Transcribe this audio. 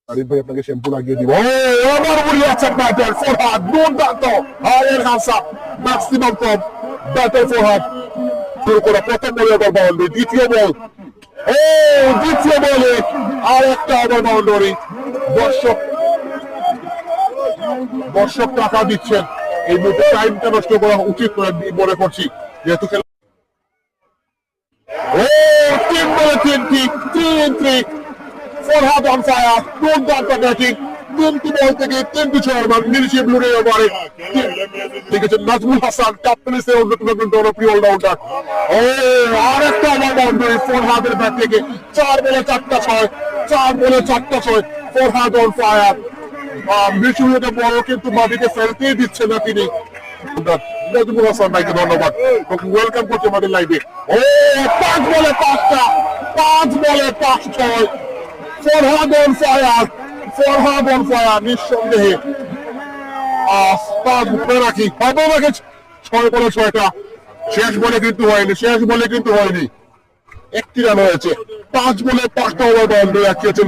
আরিফ ভাই আপনাকে শ্যাম্পু লাগিয়ে দিব। আমার বলি আছে ব্যাটার ফরহাদ দুর্দান্ত হায়ের হাসা ম্যাক্সিমাম ফর্ম ব্যাটার ফরহাদ শুরু করা প্রথম বলে ওভার বাউন্ডারি দ্বিতীয় বল দ্বিতীয় বলে আর একটা ওভার বাউন্ডারি দর্শক টাকা দিচ্ছেন এই মুহূর্তে টাইমটা নষ্ট করা উচিত মনে করছি যেহেতু খেলা তিন বলে তিন ফরহাদ অন ফায়ার দুর্দান্ত ব্যাটিং তিনটি বল থেকে তিনটি ছয় রান নিরিশে ব্লুরে ওভারে দেখেছেন নাজমুল হাসান ক্যাপ্টেন্সির অন্যতম একজন জনপ্রিয় অলরাউন্ডার আর একটা ওভার বাউন্ডারি ফরহাদের ব্যাট থেকে 4 বলে 4টা 6 4 বলে 4টা 6 ফরহাদ অন ফায়ার মিশুকে বড় কিন্তু মাটিতে ফেলতেই দিচ্ছে না তিনি নাজমুল হাসান ভাইকে ধন্যবাদ ওয়েলকাম করছি আমাদের লাইভে 5 বলে 5টা 5 বলে 5-6 ফরহাদ অন ফায়ার নিঃসন্দেহে রাখি হবে নাকি 6 বলে 6টা শেষ বলে কিন্তু হয়নি একটি রান হয়েছে 5 বলে 5টা ওভার বাউন্ডারি রাখিয়েছেন